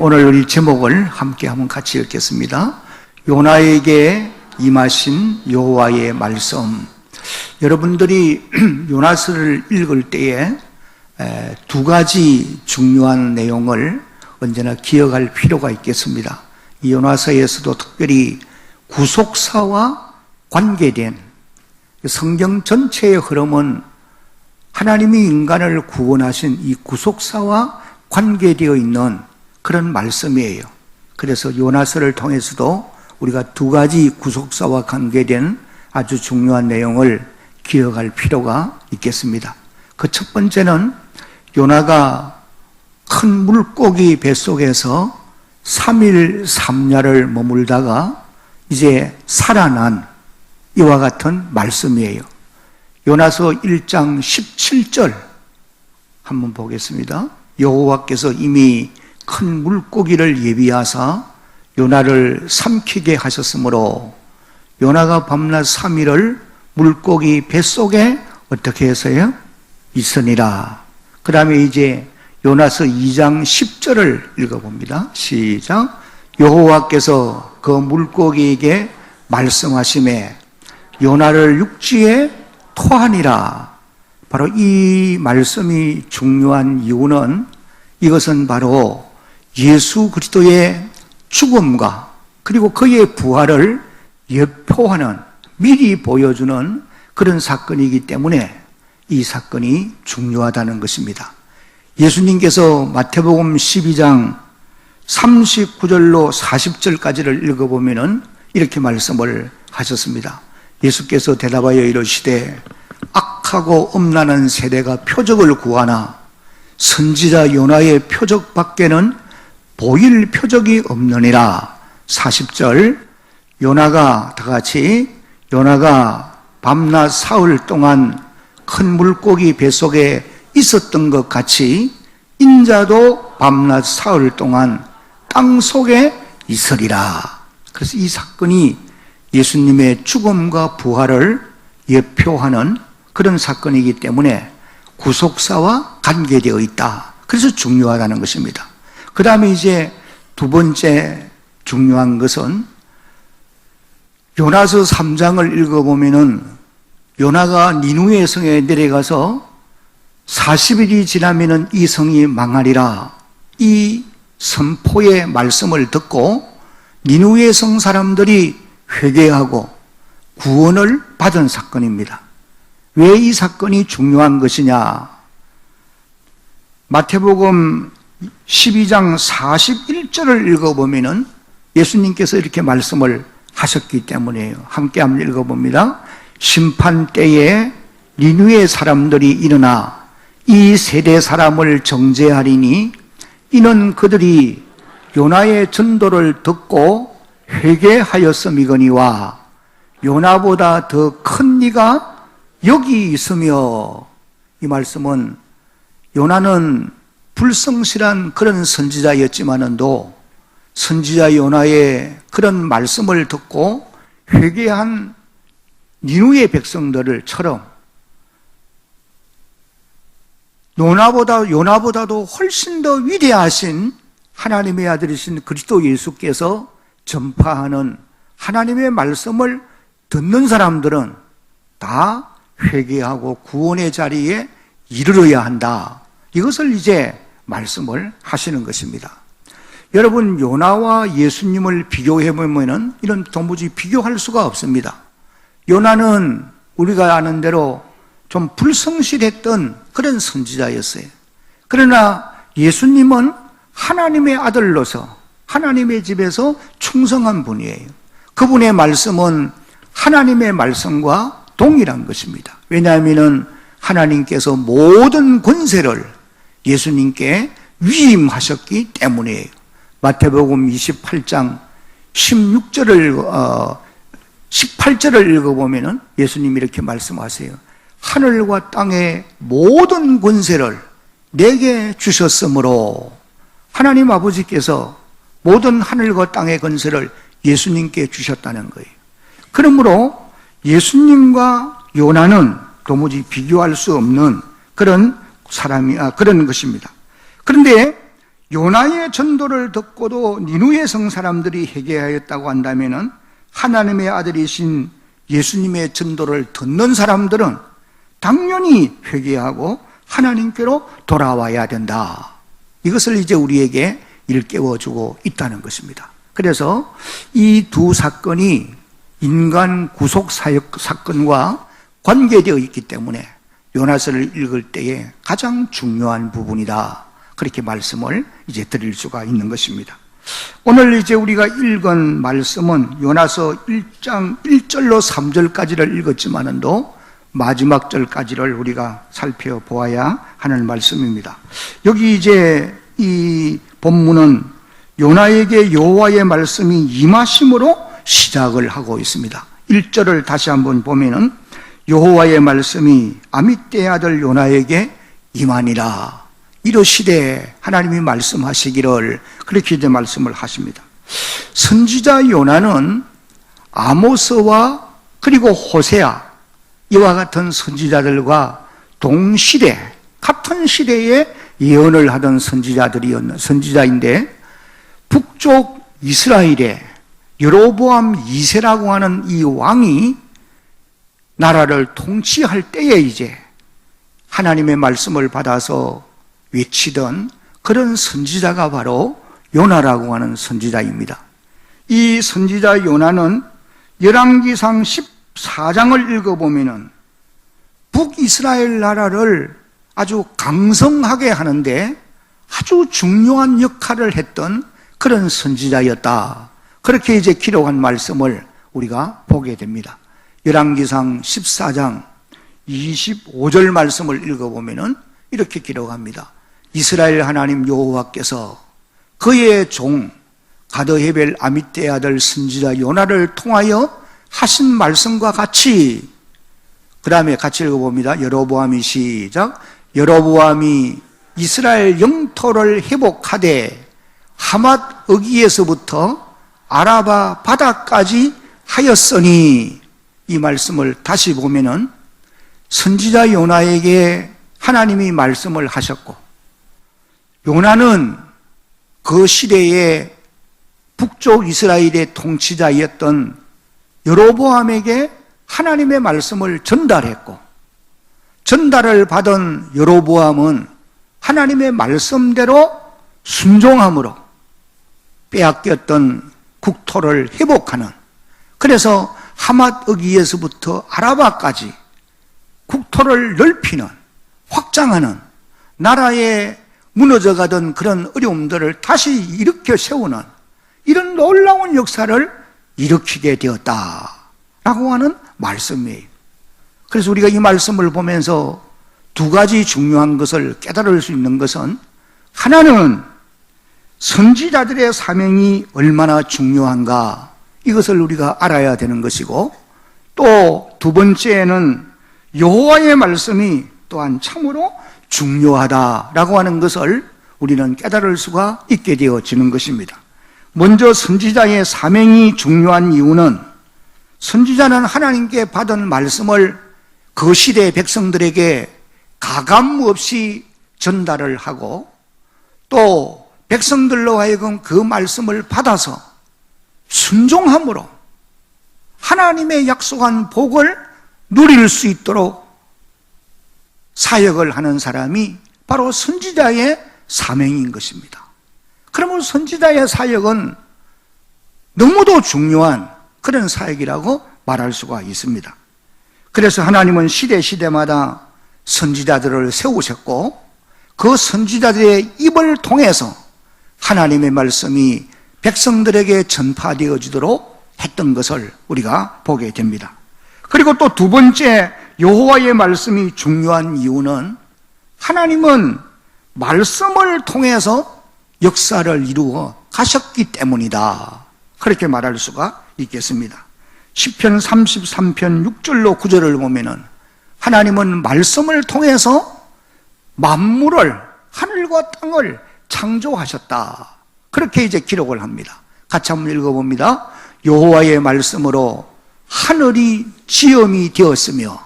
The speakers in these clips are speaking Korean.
오늘 우리 제목을 함께 한번 같이 읽겠습니다. 요나에게 임하신 여호와의 말씀. 여러분들이 요나서를 읽을 때에 두 가지 중요한 내용을 언제나 기억할 필요가 있겠습니다. 이 요나서에서도 특별히 구속사와 관계된 성경 전체의 흐름은 하나님이 인간을 구원하신 이 구속사와 관계되어 있는 그런 말씀이에요. 그래서 요나서를 통해서도 우리가 두 가지 구속사와 관계된 아주 중요한 내용을 기억할 필요가 있겠습니다. 그 첫 번째는 요나가 큰 물고기 뱃속에서 3일 3야를 머물다가 이제 살아난 이와 같은 말씀이에요. 요나서 1장 17절 한번 보겠습니다. 여호와께서 이미 큰 물고기를 예비하사 요나를 삼키게 하셨으므로 요나가 밤낮 3일을 물고기 뱃속에 어떻게 해서요? 있으니라. 그 다음에 이제 요나서 2장 10절을 읽어봅니다. 시작. 여호와께서 그 물고기에게 말씀하시매 요나를 육지에 토하니라. 바로 이 말씀이 중요한 이유는 이것은 바로 예수 그리스도의 죽음과 그리고 그의 부활을 예표하는, 미리 보여주는 그런 사건이기 때문에 이 사건이 중요하다는 것입니다. 예수님께서 마태복음 12장 39절로 40절까지를 읽어보면 이렇게 말씀을 하셨습니다. 예수께서 대답하여 이르시되 악하고 음란한 세대가 표적을 구하나 선지자 요나의 표적 밖에는 보일 표적이 없느니라. 40절 요나가 다같이 요나가 밤낮 사흘 동안 큰 물고기 뱃속에 있었던 것 같이 인자도 밤낮 사흘 동안 땅속에 있으리라. 그래서 이 사건이 예수님의 죽음과 부활을 예표하는 그런 사건이기 때문에 구속사와 관계되어 있다. 그래서 중요하다는 것입니다. 그 다음에 이제 두 번째 중요한 것은 요나서 3장을 읽어보면은 요나가 니누에 성에 내려가서 40일이 지나면은 이 성이 망하리라. 이 선포의 말씀을 듣고 니누에 성 사람들이 회개하고 구원을 받은 사건입니다. 왜 이 사건이 중요한 것이냐? 마태복음 12장 41절을 읽어보면은 예수님께서 이렇게 말씀을 하셨기 때문이에요. 함께 한번 읽어봅니다. 심판 때에 니누의 사람들이 일어나 이 세대 사람을 정죄하리니 이는 그들이 요나의 전도를 듣고 회개하였음이거니와 요나보다 더 큰 이가 여기 있으며, 이 말씀은 요나는 불성실한 그런 선지자였지만은도 선지자 요나의 그런 말씀을 듣고 회개한 니누의 백성들을처럼 요나보다도 훨씬 더 위대하신 하나님의 아들이신 그리스도 예수께서 전파하는 하나님의 말씀을 듣는 사람들은 다 회개하고 구원의 자리에 이르러야 한다. 이것을 이제 말씀을 하시는 것입니다. 여러분, 요나와 예수님을 비교해보면 이런 도무지 비교할 수가 없습니다. 요나는 우리가 아는 대로 좀 불성실했던 그런 선지자였어요. 그러나 예수님은 하나님의 아들로서 하나님의 집에서 충성한 분이에요. 그분의 말씀은 하나님의 말씀과 동일한 것입니다. 왜냐하면 하나님께서 모든 권세를 예수님께 위임하셨기 때문이에요. 마태복음 28장 18절을 읽어보면 예수님이 이렇게 말씀하세요. 하늘과 땅의 모든 권세를 내게 주셨으므로, 하나님 아버지께서 모든 하늘과 땅의 권세를 예수님께 주셨다는 거예요. 그러므로 예수님과 요나는 도무지 비교할 수 없는 그런 것입니다. 그런데 요나의 전도를 듣고도 니누의 성 사람들이 회개하였다고 한다면은 하나님의 아들이신 예수님의 전도를 듣는 사람들은 당연히 회개하고 하나님께로 돌아와야 된다. 이것을 이제 우리에게 일깨워주고 있다는 것입니다. 그래서 이 두 사건이 인간 구속 사건과 관계되어 있기 때문에 요나서를 읽을 때에 가장 중요한 부분이다. 그렇게 말씀을 이제 드릴 수가 있는 것입니다. 오늘 이제 우리가 읽은 말씀은 요나서 1장 1절로 3절까지를 읽었지만은도 마지막 절까지를 우리가 살펴보아야 하는 말씀입니다. 여기 이제 이 본문은 요나에게 여호와의 말씀이 임하심으로 시작을 하고 있습니다. 1절을 다시 한번 보면은 여호와의 말씀이 아미떼의 아들 요나에게 임하니라. 이러시되 하나님이 말씀하시기를, 그렇게 이제 말씀을 하십니다. 선지자 요나는 아모스와 그리고 호세아 이와 같은 선지자들과 동시대 같은 시대에 예언을 하던 선지자인데 북쪽 이스라엘의 여로보암 2세라고 하는 이 왕이 나라를 통치할 때에 이제 하나님의 말씀을 받아서 외치던 그런 선지자가 바로 요나라고 하는 선지자입니다. 이 선지자 요나는 열왕기상 14장을 읽어보면은 북이스라엘 나라를 아주 강성하게 하는데 아주 중요한 역할을 했던 그런 선지자였다. 그렇게 이제 기록한 말씀을 우리가 보게 됩니다. 열왕기상 14장 25절 말씀을 읽어보면은 이렇게 기록합니다. 이스라엘 하나님 여호와께서 그의 종 가드헤벨 아미떼의 아들 선지자 요나를 통하여 하신 말씀과 같이, 그 다음에 같이 읽어봅니다. 여로보암이 시작. 여로보암이 이스라엘 영토를 회복하되 하맛 어기에서부터 아라바 바다까지 하였으니, 이 말씀을 다시 보면은 선지자 요나에게 하나님이 말씀을 하셨고, 요나는 그 시대에 북쪽 이스라엘의 통치자였던 여로보암에게 하나님의 말씀을 전달했고, 전달을 받은 여로보암은 하나님의 말씀대로 순종함으로 빼앗겼던 국토를 회복하는, 그래서 하맛 어기에서부터 아라바까지 국토를 넓히는, 확장하는, 나라에 무너져가던 그런 어려움들을 다시 일으켜 세우는 이런 놀라운 역사를 일으키게 되었다라고 하는 말씀이에요. 그래서 우리가 이 말씀을 보면서 두 가지 중요한 것을 깨달을 수 있는 것은, 하나는 선지자들의 사명이 얼마나 중요한가, 이것을 우리가 알아야 되는 것이고, 또 두 번째는 여호와의 말씀이 또한 참으로 중요하다라고 하는 것을 우리는 깨달을 수가 있게 되어지는 것입니다. 먼저 선지자의 사명이 중요한 이유는, 선지자는 하나님께 받은 말씀을 그 시대의 백성들에게 가감 없이 전달을 하고, 또 백성들로 하여금 그 말씀을 받아서 순종함으로 하나님의 약속한 복을 누릴 수 있도록 사역을 하는 사람이 바로 선지자의 사명인 것입니다. 그러면 선지자의 사역은 너무도 중요한 그런 사역이라고 말할 수가 있습니다. 그래서 하나님은 시대마다 선지자들을 세우셨고, 그 선지자들의 입을 통해서 하나님의 말씀이 백성들에게 전파되어지도록 했던 것을 우리가 보게 됩니다. 그리고 또 두 번째, 여호와의 말씀이 중요한 이유는, 하나님은 말씀을 통해서 역사를 이루어 가셨기 때문이다. 그렇게 말할 수가 있겠습니다. 시편 33편 6절로 9절을 보면은 하나님은 말씀을 통해서 만물을, 하늘과 땅을 창조하셨다. 그렇게 이제 기록을 합니다. 같이 한번 읽어봅니다. 여호와의 말씀으로 하늘이 지음이 되었으며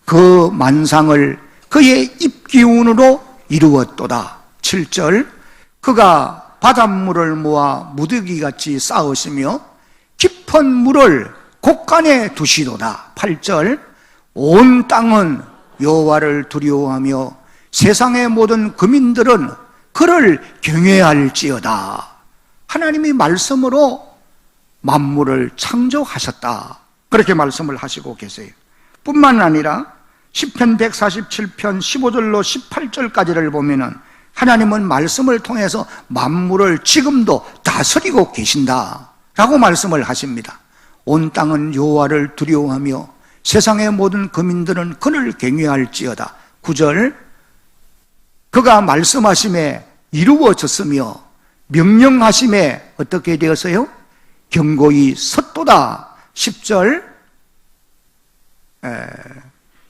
그 만상을 그의 입기운으로 이루었도다. 7절, 그가 바닷물을 모아 무더기같이 쌓으시며 깊은 물을 곳간에 두시도다. 8절 온 땅은 여호와를 두려워하며 세상의 모든 거민들은 그를 경외할지어다. 하나님이 말씀으로 만물을 창조하셨다. 그렇게 말씀을 하시고 계세요. 뿐만 아니라 시편 147편 15절로 18절까지를 보면은 하나님은 말씀을 통해서 만물을 지금도 다스리고 계신다 라고 말씀을 하십니다. 온 땅은 여호와를 두려워하며 세상의 모든 거민들은 그를 경외할지어다. 9절 그가 말씀하심에 이루어졌으며 명령하심에 어떻게 되었어요? 경고히 섰도다. 10절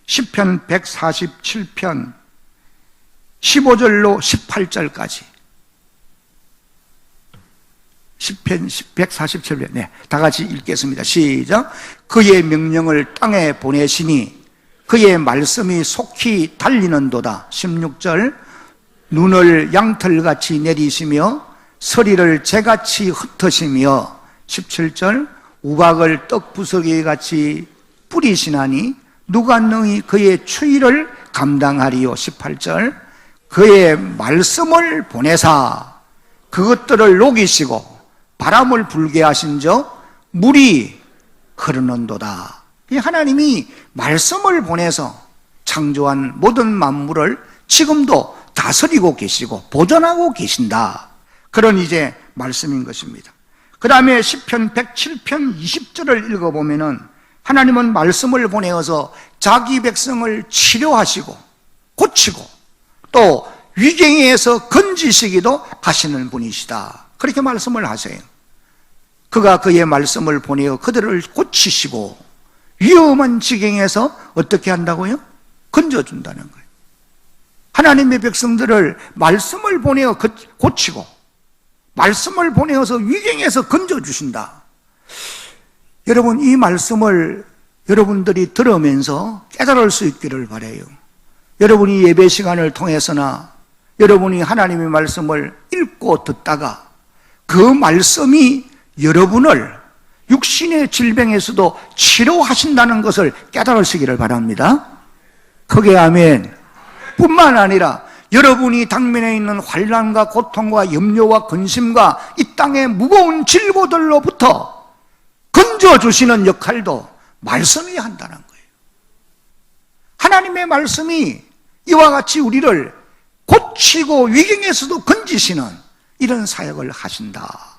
시편 147편 15절로 18절까지 시편 147편 다 같이 읽겠습니다. 시작. 그의 명령을 땅에 보내시니 그의 말씀이 속히 달리는도다. 16절 눈을 양털같이 내리시며 서리를 재같이 흩으시며 17절 우박을 떡부서기같이 뿌리시나니 누가 능히 그의 추위를 감당하리요. 18절 그의 말씀을 보내사 그것들을 녹이시고 바람을 불게 하신저 물이 흐르는도다. 하나님이 말씀을 보내서 창조한 모든 만물을 지금도 다스리고 계시고 보존하고 계신다. 그런 이제 말씀인 것입니다. 그 다음에 시편 107편 20절을 읽어보면은 하나님은 말씀을 보내어서 자기 백성을 치료하시고 고치고 또 위경에서 건지시기도 하시는 분이시다. 그렇게 말씀을 하세요. 그가 그의 말씀을 보내어 그들을 고치시고 위험한 지경에서 어떻게 한다고요? 건져준다는 거예요. 하나님의 백성들을 말씀을 보내어 고치고 말씀을 보내어서 위경에서 건져주신다. 여러분, 이 말씀을 여러분들이 들으면서 깨달을 수 있기를 바라요. 여러분이 예배 시간을 통해서나 여러분이 하나님의 말씀을 읽고 듣다가 그 말씀이 여러분을 육신의 질병에서도 치료하신다는 것을 깨달으시기를 바랍니다. 크게 아멘. 뿐만 아니라 여러분이 당면에 있는 환난과 고통과 염려와 근심과 이 땅의 무거운 질고들로부터 건져주시는 역할도 말씀이 한다는 거예요. 하나님의 말씀이 이와 같이 우리를 고치고 위경에서도 건지시는 이런 사역을 하신다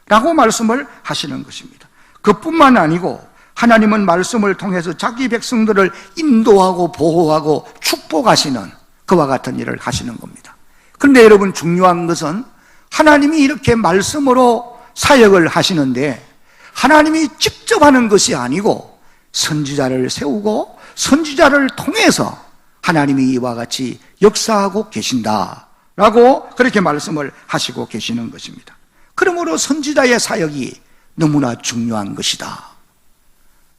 라고 말씀을 하시는 것입니다. 그뿐만 아니고 하나님은 말씀을 통해서 자기 백성들을 인도하고 보호하고 축복하시는 그와 같은 일을 하시는 겁니다. 그런데 여러분, 중요한 것은 하나님이 이렇게 말씀으로 사역을 하시는데 하나님이 직접 하는 것이 아니고 선지자를 세우고 선지자를 통해서 하나님이 이와 같이 역사하고 계신다라고 그렇게 말씀을 하시고 계시는 것입니다. 그러므로 선지자의 사역이 너무나 중요한 것이다.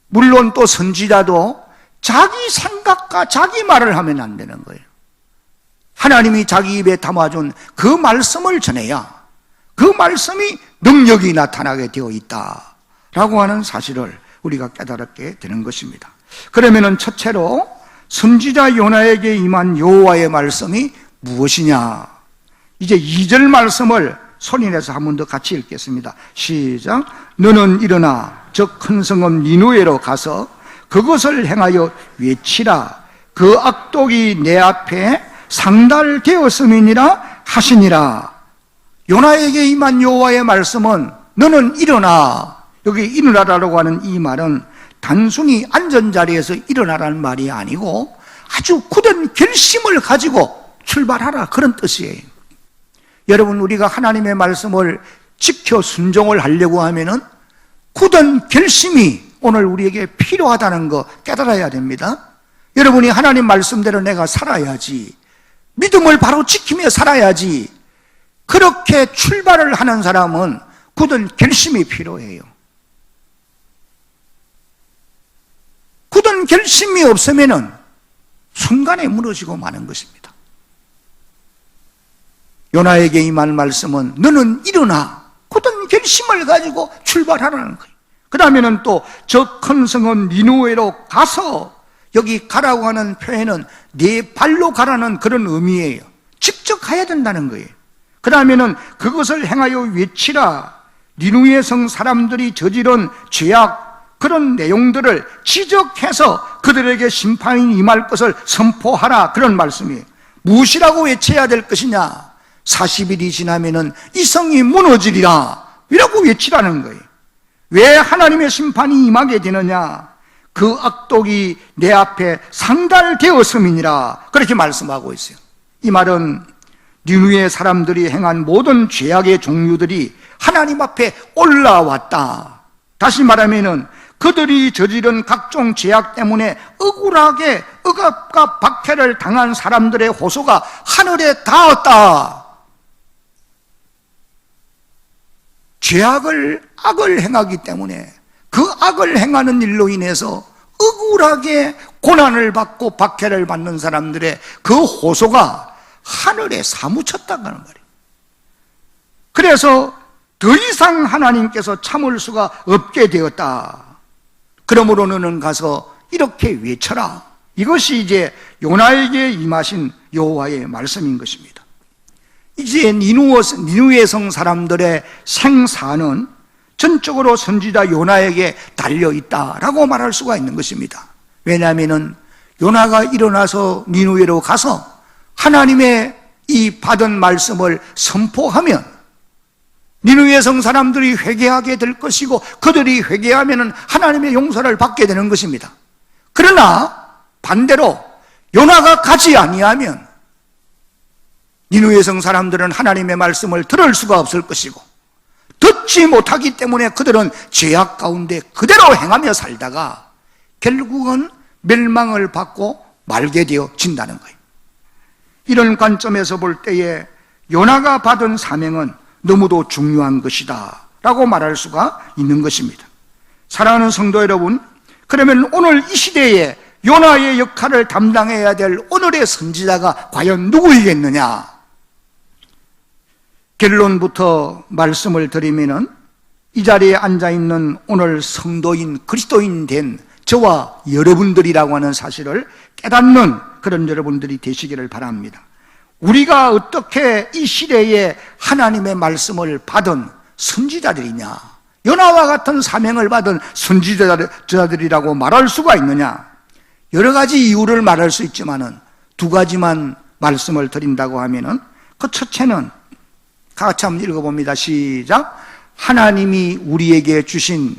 물론 또 선지자도 자기 생각과 자기 말을 하면 안 되는 거예요. 하나님이 자기 입에 담아준 그 말씀을 전해야 그 말씀이 능력이 나타나게 되어 있다라고 하는 사실을 우리가 깨달게 되는 것입니다. 그러면은 첫째로 선지자 요나에게 임한 여호와의 말씀이 무엇이냐? 이제 2절 말씀을 소리내서 한 번 더 같이 읽겠습니다. 시작. 너는 일어나 저 큰 성읍 니누에로 가서 그것을 행하여 외치라. 그 악독이 내 앞에 상달되었음이니라 하시니라. 요나에게 임한 여호와의 말씀은 너는 일어나. 여기 일어나라고 하는 이 말은 단순히 앉은 자리에서 일어나라는 말이 아니고 아주 굳은 결심을 가지고 출발하라, 그런 뜻이에요. 여러분, 우리가 하나님의 말씀을 지켜 순종을 하려고 하면은 굳은 결심이 오늘 우리에게 필요하다는 거 깨달아야 됩니다. 여러분이 하나님 말씀대로 내가 살아야지, 믿음을 바로 지키며 살아야지, 그렇게 출발을 하는 사람은 굳은 결심이 필요해요. 굳은 결심이 없으면은 순간에 무너지고 마는 것입니다. 요나에게 임한 말씀은 너는 일어나 굳은 결심을 가지고 출발하라는 거예요. 그 다음에는 또 저 큰 성은 니누웨로 가서, 여기 가라고 하는 표현은 네 발로 가라는 그런 의미예요. 직접 가야 된다는 거예요. 그 다음에는 그것을 행하여 외치라. 니누웨 성 사람들이 저지른 죄악, 그런 내용들을 지적해서 그들에게 심판이 임할 것을 선포하라, 그런 말씀이에요. 무엇이라고 외쳐야 될 것이냐? 40일이 지나면은 이 성이 무너지리라, 이라고 외치라는 거예요. 왜 하나님의 심판이 임하게 되느냐? 그 악독이 내 앞에 상달되었음이니라, 그렇게 말씀하고 있어요. 이 말은 니느웨 사람들이 행한 모든 죄악의 종류들이 하나님 앞에 올라왔다. 다시 말하면은 그들이 저지른 각종 죄악 때문에 억울하게 억압과 박해를 당한 사람들의 호소가 하늘에 닿았다. 악을 행하기 때문에 그 악을 행하는 일로 인해서 억울하게 고난을 받고 박해를 받는 사람들의 그 호소가 하늘에 사무쳤다는 말이에요. 그래서 더 이상 하나님께서 참을 수가 없게 되었다. 그러므로 너는 가서 이렇게 외쳐라. 이것이 이제 요나에게 임하신 여호와의 말씀인 것입니다. 이제 니누웨 성 사람들의 생사는 전적으로 선지자 요나에게 달려있다라고 말할 수가 있는 것입니다. 왜냐하면 요나가 일어나서 니누웨로 가서 하나님의 이 받은 말씀을 선포하면 니느웨 성 사람들이 회개하게 될 것이고, 그들이 회개하면 하나님의 용서를 받게 되는 것입니다. 그러나 반대로 요나가 가지 아니하면 니느웨 성 사람들은 하나님의 말씀을 들을 수가 없을 것이고, 듣지 못하기 때문에 그들은 죄악 가운데 그대로 행하며 살다가 결국은 멸망을 받고 말게 되어진다는 거예요. 이런 관점에서 볼 때에 요나가 받은 사명은 너무도 중요한 것이다 라고 말할 수가 있는 것입니다. 사랑하는 성도 여러분, 그러면 오늘 이 시대에 요나의 역할을 담당해야 될 오늘의 선지자가 과연 누구이겠느냐? 결론부터 말씀을 드리면은 이 자리에 앉아있는 오늘 성도인 그리스도인 된 저와 여러분들이라고 하는 사실을 깨닫는 그런 여러분들이 되시기를 바랍니다. 우리가 어떻게 이 시대에 하나님의 말씀을 받은 선지자들이냐, 요나와 같은 사명을 받은 선지자들이라고 말할 수가 있느냐? 여러 가지 이유를 말할 수 있지만은 두 가지만 말씀을 드린다고 하면은, 그 첫째는 같이 한번 읽어봅니다. 시작. 하나님이 우리에게 주신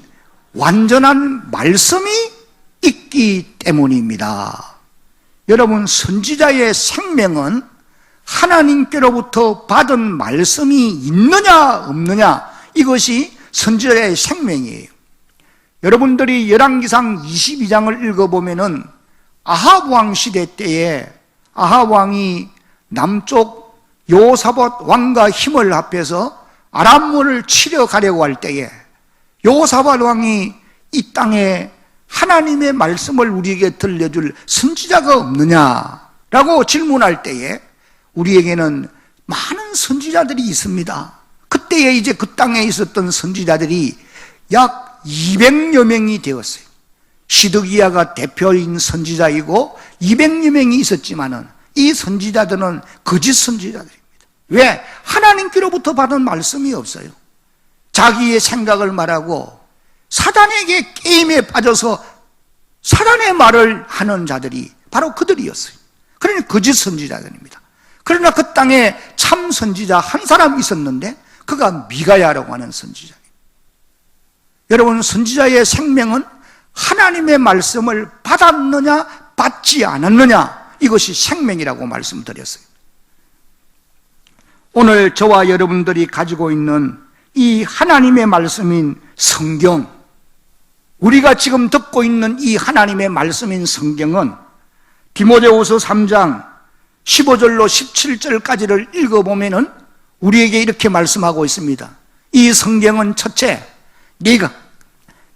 완전한 말씀이 있기 때문입니다. 여러분, 선지자의 생명은 하나님께로부터 받은 말씀이 있느냐 없느냐, 이것이 선지자의 생명이에요. 여러분들이 열왕기상 22장을 읽어보면은 아합 왕 시대 때에 아합 왕이 남쪽 여호사밧 왕과 힘을 합해서 아람을 치러 가려고 할 때에 여호사밧 왕이 이 땅에 하나님의 말씀을 우리에게 들려줄 선지자가 없느냐라고 질문할 때에 우리에게는 많은 선지자들이 있습니다. 그때에 이제 그 땅에 있었던 선지자들이 약 200여 명이 되었어요. 시드기야가 대표인 선지자이고 200여 명이 있었지만은 이 선지자들은 거짓 선지자들입니다. 왜? 하나님께로부터 받은 말씀이 없어요. 자기의 생각을 말하고 사단에게 게임에 빠져서 사단의 말을 하는 자들이 바로 그들이었어요. 그러니 거짓 선지자들입니다. 그러나 그 땅에 참 선지자 한 사람 있었는데 그가 미가야라고 하는 선지자입니다. 여러분, 선지자의 생명은 하나님의 말씀을 받았느냐 받지 않았느냐, 이것이 생명이라고 말씀드렸어요. 오늘 저와 여러분들이 가지고 있는 이 하나님의 말씀인 성경, 우리가 지금 듣고 있는 이 하나님의 말씀인 성경은 디모데후서 3장 15절로 17절까지를 읽어보면은 우리에게 이렇게 말씀하고 있습니다. 이 성경은 첫째,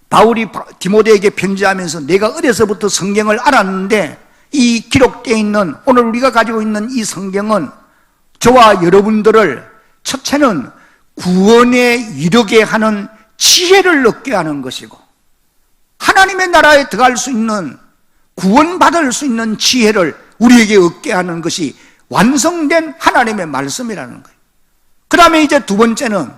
바울이 디모데에게 편지하면서 내가 어려서부터 성경을 알았는데 이 기록되어 있는 오늘 우리가 가지고 있는 이 성경은 저와 여러분들을 첫째는 구원에 이르게 하는 지혜를 얻게 하는 것이고, 하나님의 나라에 들어갈 수 있는, 구원받을 수 있는 지혜를 우리에게 얻게 하는 것이 완성된 하나님의 말씀이라는 거예요. 그 다음에 이제 두 번째는,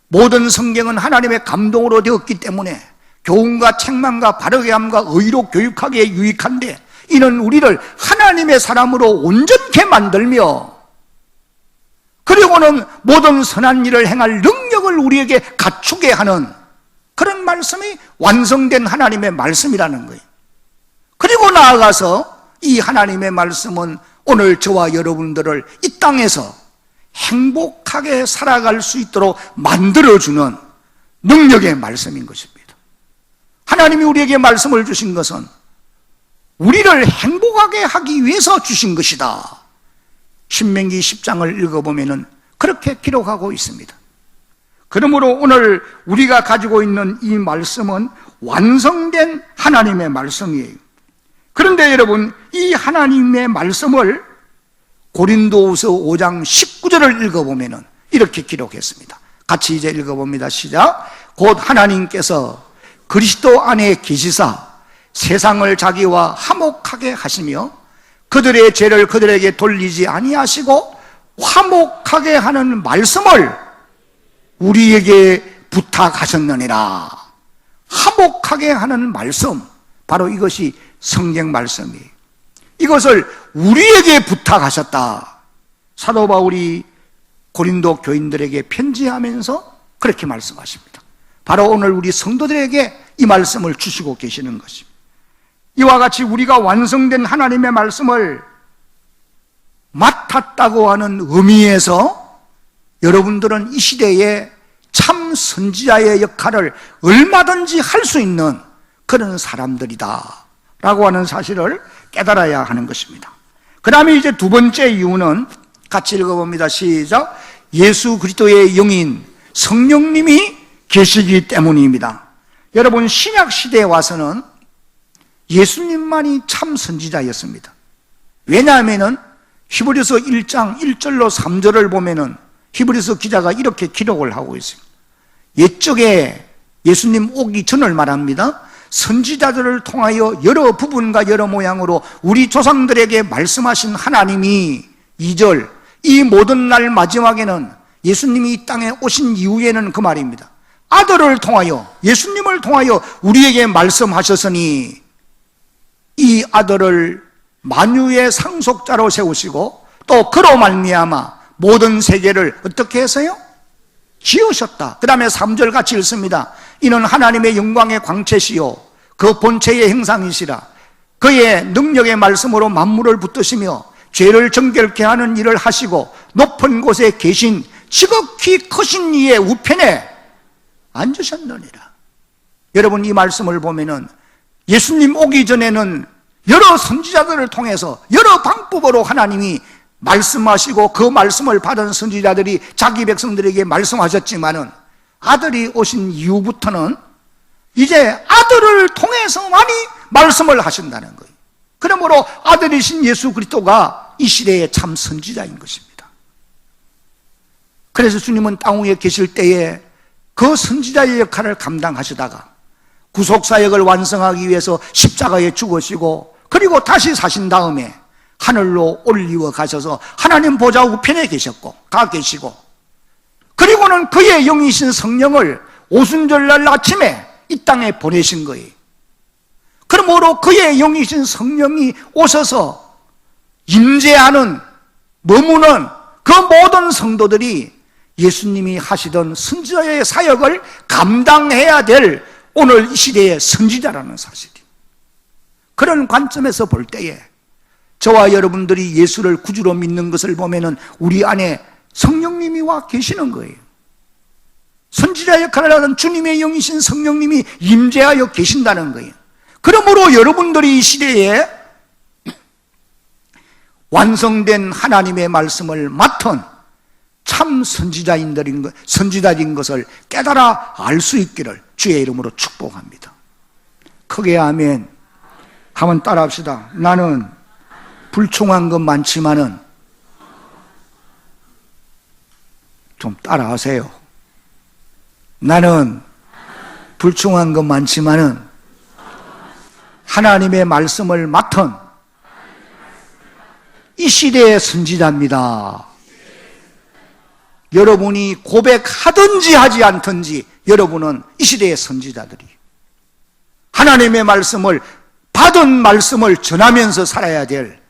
모든 성경은 하나님의 감동으로 되었기 때문에 교훈과 책망과 바르게 함과 의로 교육하기에 유익한데, 이는 우리를 하나님의 사람으로 온전케 만들며, 그리고는 모든 선한 일을 행할 능력을 우리에게 갖추게 하는 그런 말씀이 완성된 하나님의 말씀이라는 거예요. 그리고 나아가서 이 하나님의 말씀은 오늘 저와 여러분들을 이 땅에서 행복하게 살아갈 수 있도록 만들어주는 능력의 말씀인 것입니다. 하나님이 우리에게 말씀을 주신 것은 우리를 행복하게 하기 위해서 주신 것이다. 신명기 10장을 읽어보면 그렇게 기록하고 있습니다. 그러므로 오늘 우리가 가지고 있는 이 말씀은 완성된 하나님의 말씀이에요. 그런데 여러분, 이 하나님의 말씀을 고린도후서 5장 19절을 읽어보면 이렇게 기록했습니다. 같이 이제 읽어봅니다. 시작. 곧 하나님께서 그리스도 안에 계시사 세상을 자기와 화목하게 하시며 그들의 죄를 그들에게 돌리지 아니하시고 화목하게 하는 말씀을 우리에게 부탁하셨느니라. 화목하게 하는 말씀, 바로 이것이 성경 말씀이에요. 이것을 우리에게 부탁하셨다. 사도 바울이 고린도 교인들에게 편지하면서 그렇게 말씀하십니다. 바로 오늘 우리 성도들에게 이 말씀을 주시고 계시는 것입니다. 이와 같이 우리가 완성된 하나님의 말씀을 맡았다고 하는 의미에서 여러분들은 이 시대에 참 선지자의 역할을 얼마든지 할 수 있는 그런 사람들이다 라고 하는 사실을 깨달아야 하는 것입니다. 그 다음에 이제 두 번째 이유는 같이 읽어봅니다. 시작. 예수 그리스도의 영인 성령님이 계시기 때문입니다. 여러분, 신약 시대에 와서는 예수님만이 참 선지자였습니다. 왜냐하면 히브리서 1장 1절로 3절을 보면은 히브리서 기자가 이렇게 기록을 하고 있습니다. 옛적에 예수님 오기 전을 말합니다. 선지자들을 통하여 여러 부분과 여러 모양으로 우리 조상들에게 말씀하신 하나님이 2절, 이 모든 날 마지막에는 예수님이 이 땅에 오신 이후에는 그 말입니다. 아들을 통하여, 예수님을 통하여 우리에게 말씀하셨으니 이 아들을 만유의 상속자로 세우시고 또 그로 말미암아 모든 세계를 어떻게 해서요? 지으셨다. 그 다음에 3절 같이 읽습니다. 이는 하나님의 영광의 광채시요 그 본체의 형상이시라. 그의 능력의 말씀으로 만물을 붙드시며 죄를 정결케 하는 일을 하시고 높은 곳에 계신 지극히 크신 이의 우편에 앉으셨느니라. 여러분, 이 말씀을 보면은 예수님 오기 전에는 여러 선지자들을 통해서 여러 방법으로 하나님이 말씀하시고 그 말씀을 받은 선지자들이 자기 백성들에게 말씀하셨지만은 아들이 오신 이후부터는 이제 아들을 통해서만이 말씀을 하신다는 거예요. 그러므로 아들이신 예수 그리스도가 이 시대의 참 선지자인 것입니다. 그래서 주님은 땅 위에 계실 때에 그 선지자의 역할을 감당하시다가 구속사역을 완성하기 위해서 십자가에 죽으시고 그리고 다시 사신 다음에 하늘로 올리워 가셔서 하나님 보좌 우편에 가 계시고 그리고는 그의 영이신 성령을 오순절날 아침에 이 땅에 보내신 거예요. 그러므로 그의 영이신 성령이 오셔서 임재하는, 머무는 그 모든 성도들이 예수님이 하시던 선지자의 사역을 감당해야 될 오늘 이 시대의 선지자라는 사실이에요. 그런 관점에서 볼 때에 저와 여러분들이 예수를 구주로 믿는 것을 보면은 우리 안에 성령님이 와 계시는 거예요. 선지자 역할을 하는 주님의 영이신 성령님이 임재하여 계신다는 거예요. 그러므로 여러분들이 이 시대에 완성된 하나님의 말씀을 맡은 참 선지자인 것을 깨달아 알 수 있기를 주의 이름으로 축복합니다. 크게 아멘. 한번 따라합시다. 나는 불충한 것 많지만은 좀 따라하세요. 나는 불충한 것 많지만은 하나님의 말씀을 맡은 이 시대의 선지자입니다. 여러분이 고백하든지 하지 않든지 여러분은 이 시대의 선지자들이 하나님의 말씀을 받은 말씀을 전하면서 살아야 될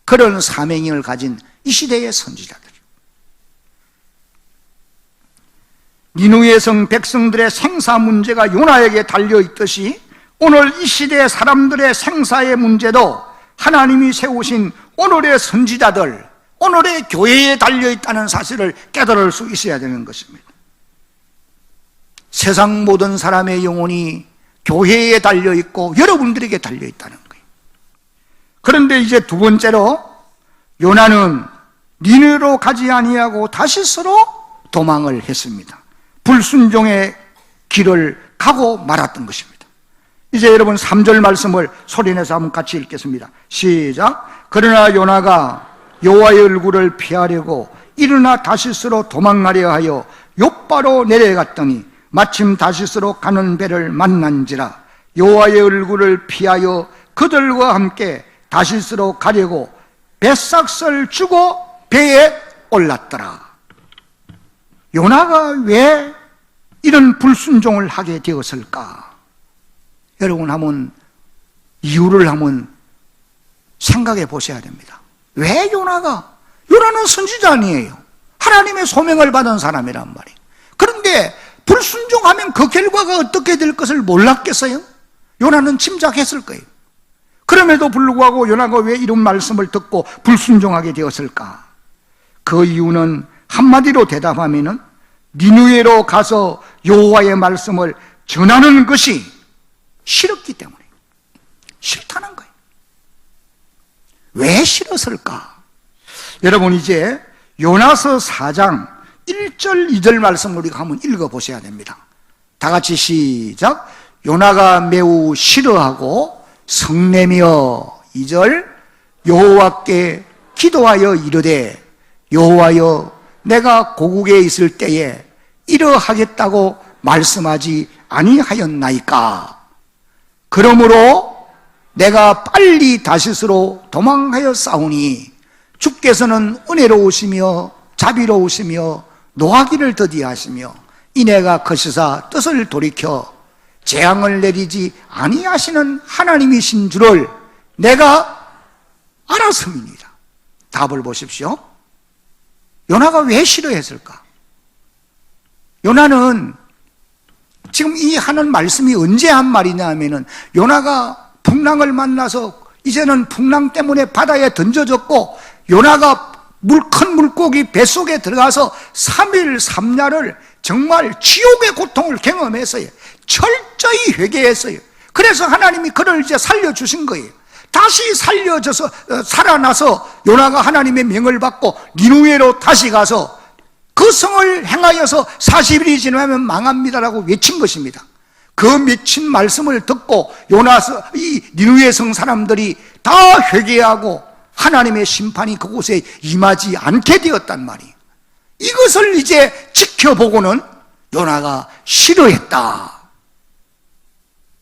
그런 사명을 가진 이 시대의 선지자들. 니느웨 성 백성들의 생사 문제가 요나에게 달려있듯이 오늘 이 시대의 사람들의 생사의 문제도 하나님이 세우신 오늘의 선지자들, 오늘의 교회에 달려있다는 사실을 깨달을 수 있어야 되는 것입니다. 세상 모든 사람의 영혼이 교회에 달려있고 여러분들에게 달려있다는 거예요. 그런데 이제 두 번째로 요나는 니느웨로 가지 아니하고 다시스로 도망을 했습니다. 불순종의 길을 가고 말았던 것입니다. 이제 여러분 3절 말씀을 소리내서 한번 같이 읽겠습니다. 시작. 그러나 요나가 여호와의 얼굴을 피하려고 일어나 다시스로 도망하려 하여 욥바로 내려갔더니 마침 다시스로 가는 배를 만난지라. 여호와의 얼굴을 피하여 그들과 함께 다시스로 가려고 뱃삭을 주고 배에 올랐더라. 요나가 왜 이런 불순종을 하게 되었을까? 여러분 한번 이유를 한번 생각해 보셔야 됩니다. 왜 요나는 선지자 아니에요. 하나님의 소명을 받은 사람이란 말이에요. 그런데 불순종하면 그 결과가 어떻게 될 것을 몰랐겠어요? 요나는 짐작했을 거예요. 그럼에도 불구하고 요나가 왜 이런 말씀을 듣고 불순종하게 되었을까? 그 이유는 한마디로 대답하면은 니느웨로 가서 여호와의 말씀을 전하는 것이 싫었기 때문에 싫다는 거예요. 왜 싫었을까? 여러분 이제 요나서 4장 1절 2절 말씀을 우리가 한번 읽어보셔야 됩니다. 다 같이 시작. 요나가 매우 싫어하고 성내며 2절 여호와께 기도하여 이르되 여호와여 내가 고국에 있을 때에 이러하겠다고 말씀하지 아니하였나이까. 그러므로 내가 빨리 다시스로 도망하여 싸우니 주께서는 은혜로우시며 자비로우시며 노하기를 더디하시며 이내가 거시사 뜻을 돌이켜 재앙을 내리지 아니하시는 하나님이신 줄을 내가 알았음이니라. 답을 보십시오. 요나가 왜 싫어했을까? 요나는 지금 이 하는 말씀이 언제 한 말이냐 하면은 요나가 풍랑을 만나서 이제는 풍랑 때문에 바다에 던져졌고 요나가 큰 물고기 뱃속에 들어가서 3일 3야를 정말 지옥의 고통을 경험했어요. 철저히 회개했어요. 그래서 하나님이 그를 이제 살려주신 거예요. 다시 살려져서 살아나서 요나가 하나님의 명을 받고 니느웨로 다시 가서 그 성을 행하여서 40일이 지나면 망합니다라고 외친 것입니다. 그 외친 말씀을 듣고 요나서 이 니느웨 성 사람들이 다 회개하고 하나님의 심판이 그곳에 임하지 않게 되었단 말이에요. 이것을 이제 지켜보고는 요나가 싫어했다.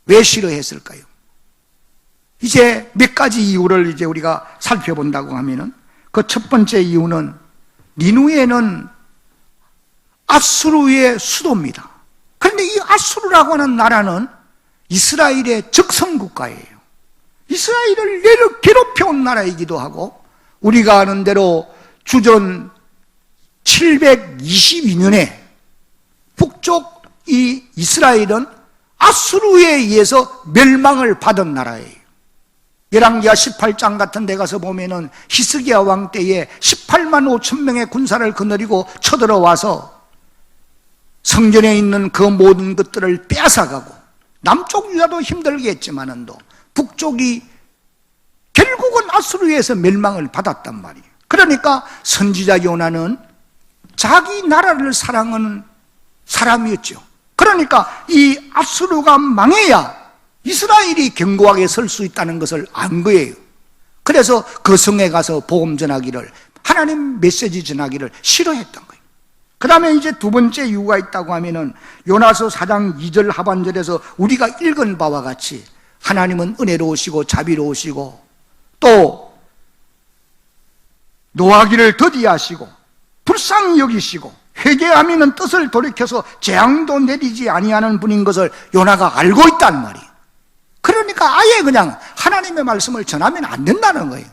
왜 싫어했을까요? 이제 몇 가지 이유를 이제 우리가 살펴본다고 하면은 그 첫 번째 이유는 니느웨는 아수르의 수도입니다. 그런데 이 아수르라고 하는 나라는 이스라엘의 적성국가예요. 이스라엘을 괴롭혀온 나라이기도 하고 우리가 아는 대로 주전 722년에 북쪽 이 이스라엘은 아수르에 의해서 멸망을 받은 나라예요. 열왕기하 18장 같은 데 가서 보면은 히스기야 왕 때에 18만 5천 명의 군사를 거느리고 쳐들어와서 성전에 있는 그 모든 것들을 빼앗아가고 남쪽 유다도 힘들게 했지만은도 북쪽이 결국은 아수르에서 멸망을 받았단 말이에요. 그러니까 선지자 요나는 자기 나라를 사랑하는 사람이었죠. 그러니까 이 아수르가 망해야 이스라엘이 견고하게 설 수 있다는 것을 안 거예요. 그래서 그 성에 가서 복음 전하기를, 하나님 메시지 전하기를 싫어했던 거예요. 그 다음에 이제 두 번째 이유가 있다고 하면은 요나서 4장 2절 하반절에서 우리가 읽은 바와 같이 하나님은 은혜로우시고 자비로우시고 또 노하기를 더디하시고 불쌍히 여기시고 회개하면은 뜻을 돌이켜서 재앙도 내리지 아니하는 분인 것을 요나가 알고 있단 말이에요. 그러니까 아예 그냥 하나님의 말씀을 전하면 안 된다는 거예요.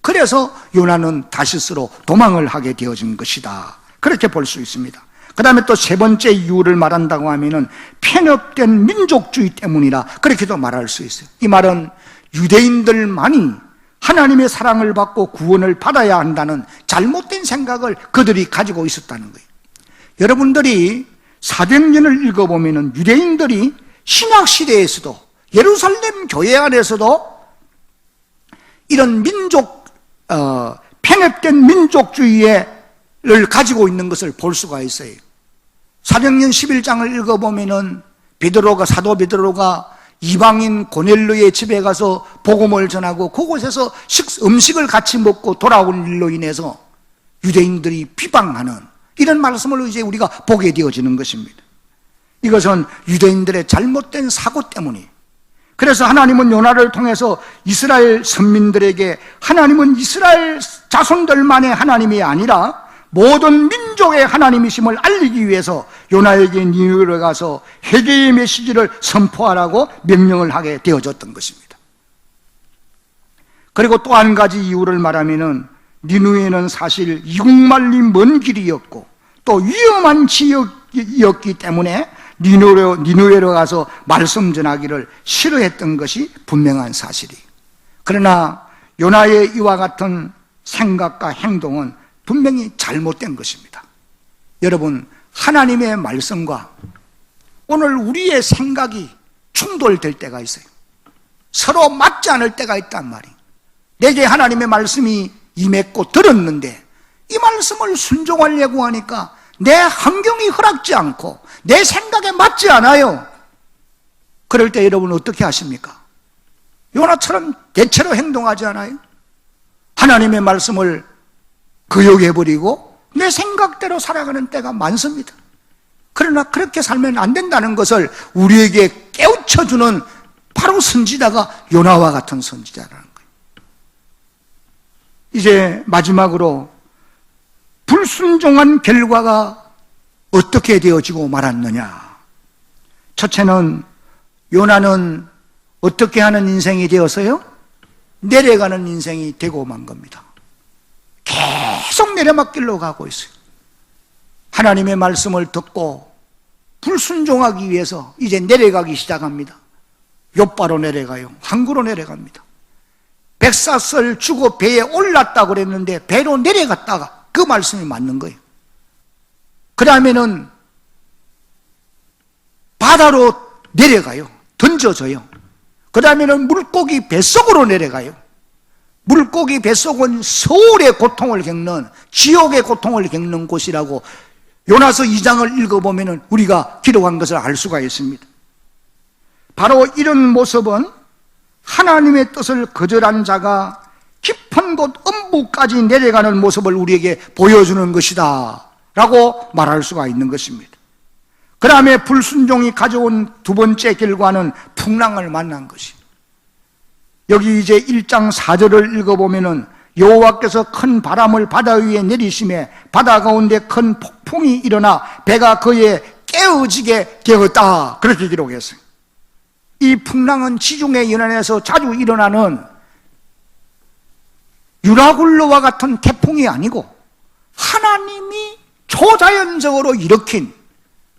그래서 요나는 다시스로 도망을 하게 되어진 것이다, 그렇게 볼 수 있습니다. 그 다음에 또 세 번째 이유를 말한다고 하면은 편협된 민족주의 때문이라 그렇게도 말할 수 있어요. 이 말은 유대인들만이 하나님의 사랑을 받고 구원을 받아야 한다는 잘못된 생각을 그들이 가지고 있었다는 거예요. 여러분들이 사도행전을 읽어보면은 유대인들이 신약시대에서도 예루살렘 교회 안에서도 이런 편협된 민족주의를 가지고 있는 것을 볼 수가 있어요. 사도행전 11장을 읽어보면은 사도 베드로가 이방인 고넬료의 집에 가서 복음을 전하고 그곳에서 음식을 같이 먹고 돌아온 일로 인해서 유대인들이 비방하는 이런 말씀을 이제 우리가 보게 되어지는 것입니다. 이것은 유대인들의 잘못된 사고 때문이에요. 그래서 하나님은 요나를 통해서 이스라엘 선민들에게 하나님은 이스라엘 자손들만의 하나님이 아니라 모든 민족의 하나님이심을 알리기 위해서 요나에게 니느웨로 가서 회개의 메시지를 선포하라고 명령을 하게 되어졌던 것입니다. 그리고 또 한 가지 이유를 말하면은 니느웨는 사실 이국만리 먼 길이었고 또 위험한 지역이었기 때문에 니느웨로 가서 말씀 전하기를 싫어했던 것이 분명한 사실이에요. 그러나 요나의 이와 같은 생각과 행동은 분명히 잘못된 것입니다. 여러분, 하나님의 말씀과 오늘 우리의 생각이 충돌될 때가 있어요. 서로 맞지 않을 때가 있단 말이에요. 내게 하나님의 말씀이 임했고 들었는데 이 말씀을 순종하려고 하니까 내 환경이 허락지 않고 내 생각에 맞지 않아요. 그럴 때 여러분 어떻게 하십니까? 요나처럼 대체로 행동하지 않아요? 하나님의 말씀을 거역해버리고 내 생각대로 살아가는 때가 많습니다. 그러나 그렇게 살면 안 된다는 것을 우리에게 깨우쳐주는 바로 선지자가 요나와 같은 선지자라는 거예요. 이제 마지막으로 불순종한 결과가 어떻게 되어지고 말았느냐. 첫째는 요나는 어떻게 하는 인생이 되어서요? 내려가는 인생이 되고 만 겁니다. 계속 내려막길로 가고 있어요. 하나님의 말씀을 듣고 불순종하기 위해서 이제 내려가기 시작합니다. 욥바로 내려가요. 항구로 내려갑니다. 백사슬 주고 배에 올랐다고 그랬는데 배로 내려갔다가 그 말씀이 맞는 거예요. 그 다음에는 바다로 내려가요. 던져져요. 그 다음에는 물고기 뱃속으로 내려가요. 물고기 뱃속은 서울의 고통을 겪는, 지옥의 고통을 겪는 곳이라고 요나서 2장을 읽어보면 우리가 기록한 것을 알 수가 있습니다. 바로 이런 모습은 하나님의 뜻을 거절한 자가 깊은 곳 음부까지 내려가는 모습을 우리에게 보여주는 것이다 라고 말할 수가 있는 것입니다. 그 다음에 불순종이 가져온 두 번째 결과는 풍랑을 만난 것입니다. 여기 이제 1장 4절을 읽어보면은 여호와께서 큰 바람을 바다 위에 내리심에 바다 가운데 큰 폭풍이 일어나 배가 그에 깨어지게 되었다, 그렇게 기록했어요. 이 풍랑은 지중해 연안에서 자주 일어나는 유라굴로와 같은 태풍이 아니고 하나님이 초자연적으로 일으킨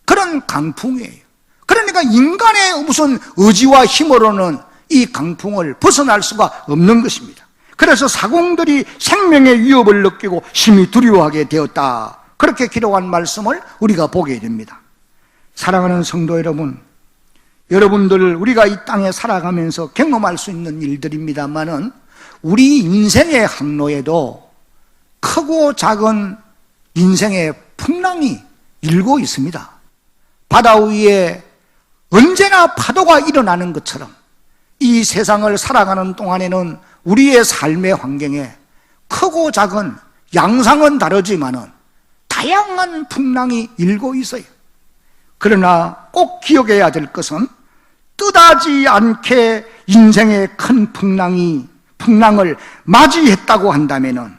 그런 강풍이에요. 그러니까 인간의 무슨 의지와 힘으로는 이 강풍을 벗어날 수가 없는 것입니다. 그래서 사공들이 생명의 위협을 느끼고 심히 두려워하게 되었다, 그렇게 기록한 말씀을 우리가 보게 됩니다. 사랑하는 성도 여러분, 여러분들 우리가 이 땅에 살아가면서 경험할 수 있는 일들입니다만은 우리 인생의 항로에도 크고 작은 인생의 풍랑이 일고 있습니다. 바다 위에 언제나 파도가 일어나는 것처럼 이 세상을 살아가는 동안에는 우리의 삶의 환경에 크고 작은 양상은 다르지만은 다 다양한 풍랑이 일고 있어요. 그러나 꼭 기억해야 될 것은 뜻하지 않게 인생의 큰 풍랑을 맞이했다고 한다면은,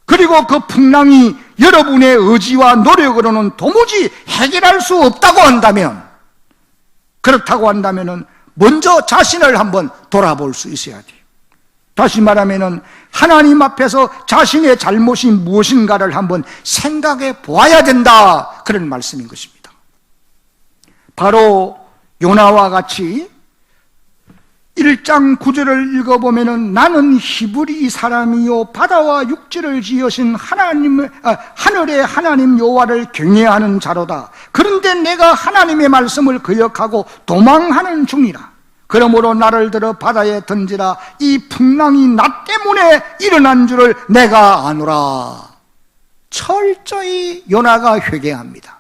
그리고 그 풍랑이 여러분의 의지와 노력으로는 도무지 해결할 수 없다고 한다면, 그렇다고 한다면은 먼저 자신을 한번 돌아볼 수 있어야 돼요. 다시 말하면은 하나님 앞에서 자신의 잘못이 무엇인가를 한번 생각해 보아야 된다, 그런 말씀인 것입니다. 바로 요나와 같이 1장 9절을 읽어보면은 나는 히브리 사람이요 바다와 육지를 지으신 하늘의 하나님 여호와를 경외하는 자로다. 그런데 내가 하나님의 말씀을 거역하고 도망하는 중이라. 그러므로 나를 들어 바다에 던지라. 이 풍랑이 나 때문에 일어난 줄을 내가 아노라. 철저히 요나가 회개합니다.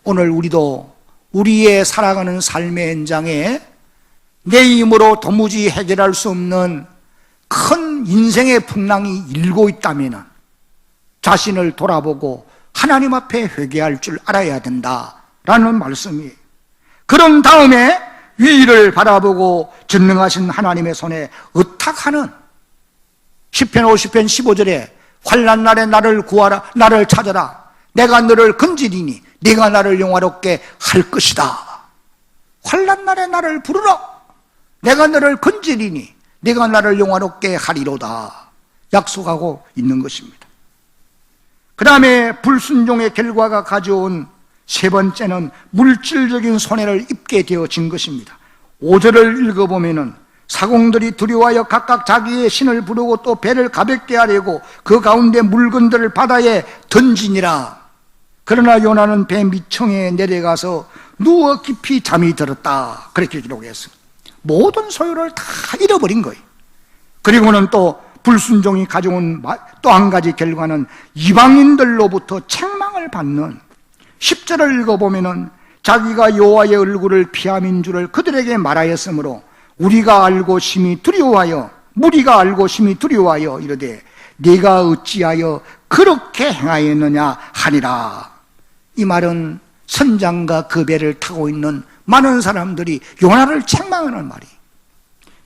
오늘 우리도 우리의 살아가는 삶의 현장에 내 힘으로 도무지 해결할 수 없는 큰 인생의 풍랑이 일고 있다면 자신을 돌아보고 하나님 앞에 회개할 줄 알아야 된다라는 말씀이에요. 그런 다음에 위를 바라보고 전능하신 하나님의 손에 의탁하는 시편 50편 15절에 환난 날에 나를 구하라, 나를 찾아라, 내가 너를 건지리니 네가 나를 영화롭게 할 것이다. 환난 날에 나를 부르라, 내가 너를 건지리니 네가 나를 영화롭게 하리로다 약속하고 있는 것입니다. 그 다음에 불순종의 결과가 가져온 세 번째는 물질적인 손해를 입게 되어진 것입니다. 5절을 읽어보면은 사공들이 두려워하여 각각 자기의 신을 부르고 또 배를 가볍게 하려고 그 가운데 물건들을 바다에 던지니라. 그러나 요나는 배 밑층에 내려가서 누워 깊이 잠이 들었다, 그렇게 기록했습니다. 모든 소유를 다 잃어버린 거예요. 그리고는 또 불순종이 가져온 또 한 가지 결과는 이방인들로부터 책망을 받는 10절을 읽어보면은 자기가 여호와의 얼굴을 피함인 줄을 그들에게 말하였으므로 우리가 알고 심히 두려워하여 이르되 네가 어찌하여 그렇게 행하였느냐 하니라. 이 말은 선장과 그 배를 타고 있는 많은 사람들이 요나를 책망하는 말이에요.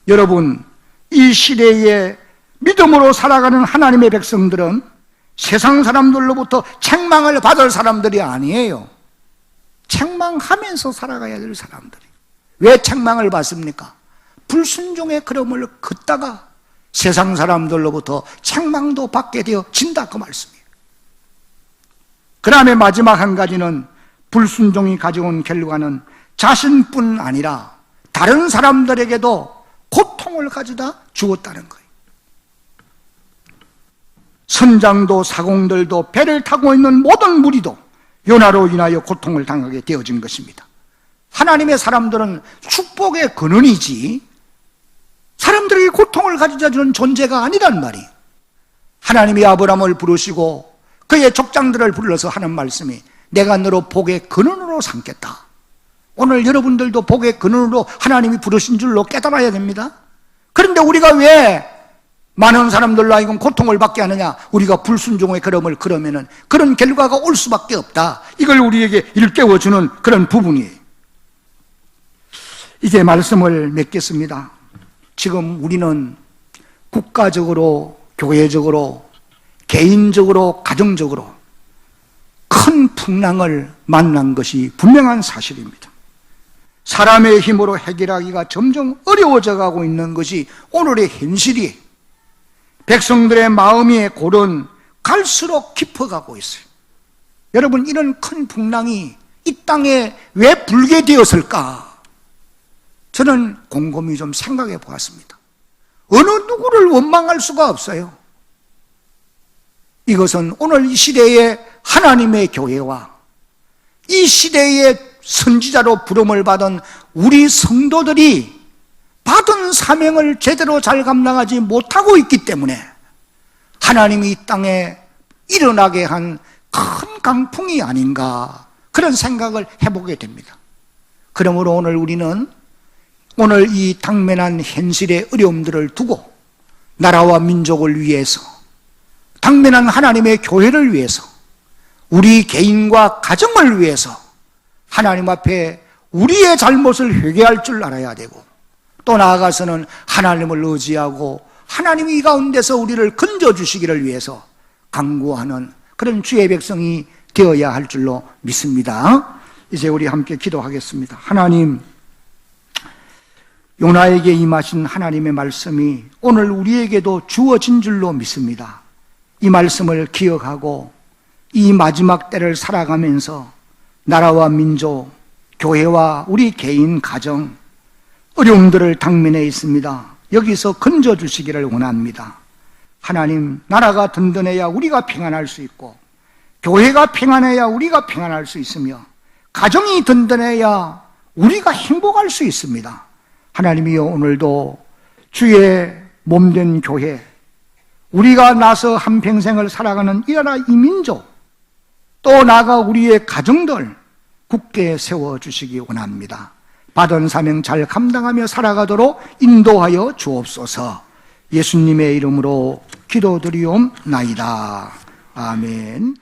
여러분, 이 시대에 믿음으로 살아가는 하나님의 백성들은 세상 사람들로부터 책망을 받을 사람들이 아니에요. 책망하면서 살아가야 될 사람들이에요. 왜 책망을 받습니까? 불순종의 걸음을 걷다가 세상 사람들로부터 책망도 받게 되어진다, 그 말씀이에요. 그 다음에 마지막 한 가지는 불순종이 가져온 결과는 자신뿐 아니라 다른 사람들에게도 고통을 가져다 주었다는 거예요. 선장도 사공들도 배를 타고 있는 모든 무리도 요나로 인하여 고통을 당하게 되어진 것입니다. 하나님의 사람들은 축복의 근원이지 사람들에게 고통을 가져다 주는 존재가 아니란 말이에요. 하나님이 아브라함을 부르시고 그의 족장들을 불러서 하는 말씀이 내가 너로 복의 근원으로 삼겠다. 오늘 여러분들도 복의 근원으로 하나님이 부르신 줄로 깨달아야 됩니다. 그런데 우리가 왜 많은 사람들로 하여금 고통을 받게 하느냐? 우리가 불순종의 걸음을 걸으면은 그런 결과가 올 수밖에 없다. 이걸 우리에게 일깨워주는 그런 부분이에요. 이제 말씀을 맺겠습니다. 지금 우리는 국가적으로, 교회적으로, 개인적으로, 가정적으로 큰 풍랑을 만난 것이 분명한 사실입니다. 사람의 힘으로 해결하기가 점점 어려워져 가고 있는 것이 오늘의 현실이에요. 백성들의 마음의 골은 갈수록 깊어가고 있어요. 여러분, 이런 큰 풍랑이 이 땅에 왜 불게 되었을까? 저는 곰곰이 좀 생각해 보았습니다. 어느 누구를 원망할 수가 없어요. 이것은 오늘 이 시대의 하나님의 교회와 이 시대의 선지자로 부름을 받은 우리 성도들이 받은 사명을 제대로 잘 감당하지 못하고 있기 때문에 하나님이 이 땅에 일어나게 한 큰 강풍이 아닌가, 그런 생각을 해보게 됩니다. 그러므로 오늘 우리는 오늘 이 당면한 현실의 어려움들을 두고 나라와 민족을 위해서, 당면한 하나님의 교회를 위해서 우리 개인과 가정을 위해서 하나님 앞에 우리의 잘못을 회개할 줄 알아야 되고, 또 나아가서는 하나님을 의지하고 하나님이 이 가운데서 우리를 건져주시기를 위해서 간구하는 그런 주의 백성이 되어야 할 줄로 믿습니다. 이제 우리 함께 기도하겠습니다. 하나님, 요나에게 임하신 하나님의 말씀이 오늘 우리에게도 주어진 줄로 믿습니다. 이 말씀을 기억하고 이 마지막 때를 살아가면서 나라와 민족, 교회와 우리 개인, 가정, 어려움들을 당면해 있습니다. 여기서 건져주시기를 원합니다. 하나님, 나라가 든든해야 우리가 평안할 수 있고, 교회가 평안해야 우리가 평안할 수 있으며, 가정이 든든해야 우리가 행복할 수 있습니다. 하나님이여, 오늘도 주의 몸된 교회, 우리가 나서 한평생을 살아가는 이 나라 이 민족, 또 나아가 우리의 가정들 굳게 세워주시기 원합니다. 받은 사명 잘 감당하며 살아가도록 인도하여 주옵소서. 예수님의 이름으로 기도드리옵나이다. 아멘.